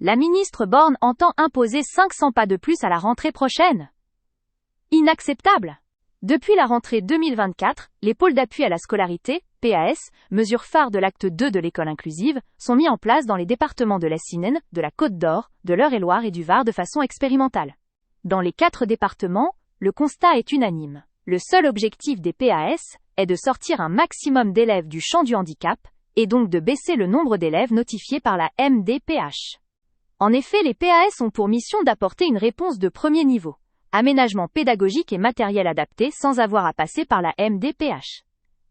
La ministre Borne entend imposer 500 pas de plus à la rentrée prochaine. Inacceptable. Depuis la rentrée 2024, les pôles d'appui à la scolarité, PAS, mesure phare de l'acte 2 de l'école inclusive, sont mis en place dans les départements de la Sinaine, de la Côte d'Or, de l'Eure-et-Loir et du Var de façon expérimentale. Dans les 4 départements, le constat est unanime. Le seul objectif des PAS est de sortir un maximum d'élèves du champ du handicap, et donc de baisser le nombre d'élèves notifiés par la MDPH. En effet, les PAS ont pour mission d'apporter une réponse de premier niveau. Aménagement pédagogique et matériel adapté sans avoir à passer par la MDPH.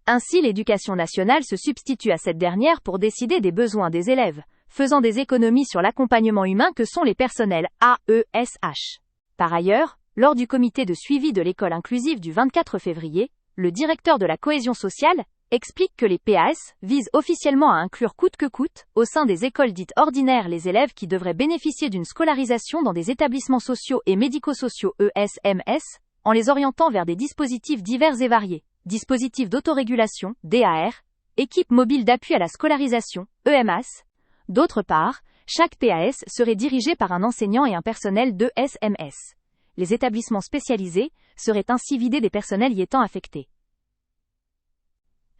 Ainsi, l'Éducation nationale se substitue à cette dernière pour décider des besoins des élèves, faisant des économies sur l'accompagnement humain que sont les personnels AESH. Par ailleurs, lors du comité de suivi de l'école inclusive du 24 février, le directeur de la cohésion sociale explique que les PAS visent officiellement à inclure coûte que coûte, au sein des écoles dites ordinaires, les élèves qui devraient bénéficier d'une scolarisation dans des établissements sociaux et médico-sociaux ESMS, en les orientant vers des dispositifs divers et variés, dispositifs d'autorégulation, DAR, équipes mobiles d'appui à la scolarisation, EMAS. D'autre part, chaque PAS serait dirigé par un enseignant et un personnel d'ESMS. Les établissements spécialisés seraient ainsi vidés des personnels y étant affectés.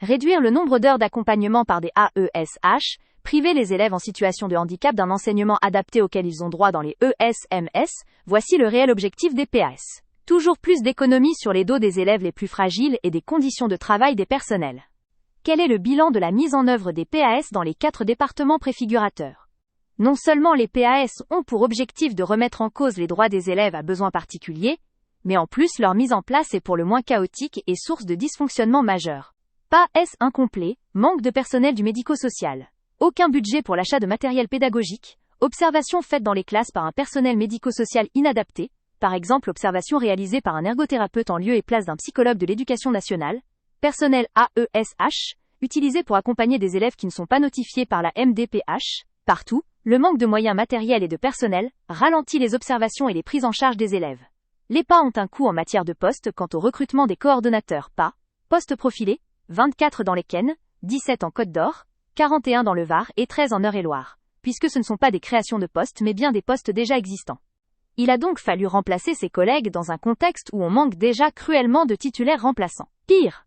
Réduire le nombre d'heures d'accompagnement par des AESH, priver les élèves en situation de handicap d'un enseignement adapté auquel ils ont droit dans les ESMS, voici le réel objectif des PAS. Toujours plus d'économies sur les dos des élèves les plus fragiles et des conditions de travail des personnels. Quel est le bilan de la mise en œuvre des PAS dans les 4 départements préfigurateurs ? Non seulement les PAS ont pour objectif de remettre en cause les droits des élèves à besoins particuliers, mais en plus leur mise en place est pour le moins chaotique et source de dysfonctionnements majeurs. PAS incomplet, manque de personnel du médico-social. Aucun budget pour l'achat de matériel pédagogique, observations faites dans les classes par un personnel médico-social inadapté, par exemple observations réalisées par un ergothérapeute en lieu et place d'un psychologue de l'éducation nationale, personnel AESH, utilisé pour accompagner des élèves qui ne sont pas notifiés par la MDPH. Partout, le manque de moyens matériels et de personnel ralentit les observations et les prises en charge des élèves. Les PA ont un coût en matière de postes quant au recrutement des coordonnateurs PA, postes profilés, 24 dans les Ken, 17 en Côte d'Or, 41 dans le Var et 13 en Eure-et-Loir, puisque ce ne sont pas des créations de postes mais bien des postes déjà existants. Il a donc fallu remplacer ses collègues dans un contexte où on manque déjà cruellement de titulaires remplaçants. Pire,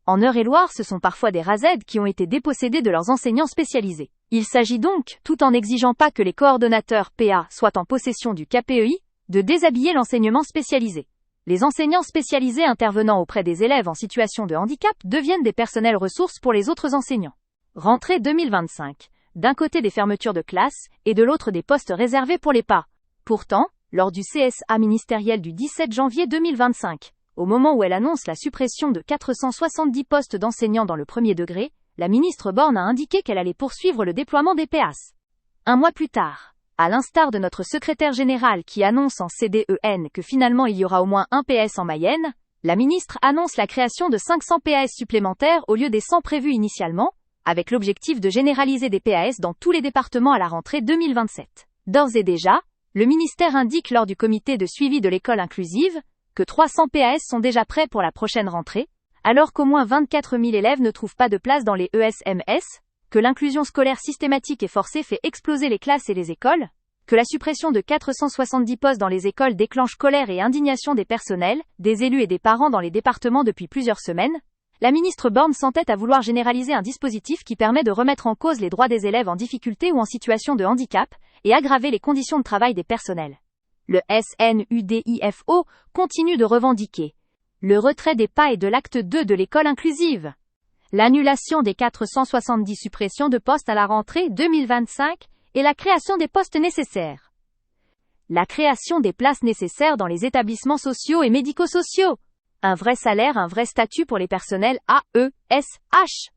en Eure-et-Loir, ce sont parfois des RASED qui ont été dépossédés de leurs enseignants spécialisés. Il s'agit donc, tout en n'exigeant pas que les coordonnateurs PA soient en possession du KPEI, de déshabiller l'enseignement spécialisé. Les enseignants spécialisés intervenant auprès des élèves en situation de handicap deviennent des personnels ressources pour les autres enseignants. Rentrée 2025. D'un côté des fermetures de classes et de l'autre des postes réservés pour les PA. Pourtant, lors du CSA ministériel du 17 janvier 2025, au moment où elle annonce la suppression de 470 postes d'enseignants dans le premier degré, la ministre Borne a indiqué qu'elle allait poursuivre le déploiement des PAS. Un mois plus tard, à l'instar de notre secrétaire général qui annonce en CDEN que finalement il y aura au moins un PS en Mayenne, la ministre annonce la création de 500 PAS supplémentaires au lieu des 100 prévus initialement, avec l'objectif de généraliser des PAS dans tous les départements à la rentrée 2027. D'ores et déjà, le ministère indique lors du comité de suivi de l'école inclusive que 300 PAS sont déjà prêts pour la prochaine rentrée, alors qu'au moins 24 000 élèves ne trouvent pas de place dans les ESMS, que l'inclusion scolaire systématique et forcée fait exploser les classes et les écoles, que la suppression de 470 postes dans les écoles déclenche colère et indignation des personnels, des élus et des parents dans les départements depuis plusieurs semaines, la ministre Borne s'entête à vouloir généraliser un dispositif qui permet de remettre en cause les droits des élèves en difficulté ou en situation de handicap, et aggraver les conditions de travail des personnels. Le SNUDIFO continue de revendiquer le retrait des PA et de l'acte 2 de l'école inclusive. L'annulation des 470 suppressions de postes à la rentrée 2025 et la création des postes nécessaires. La création des places nécessaires dans les établissements sociaux et médico-sociaux. Un vrai salaire, un vrai statut pour les personnels AESH.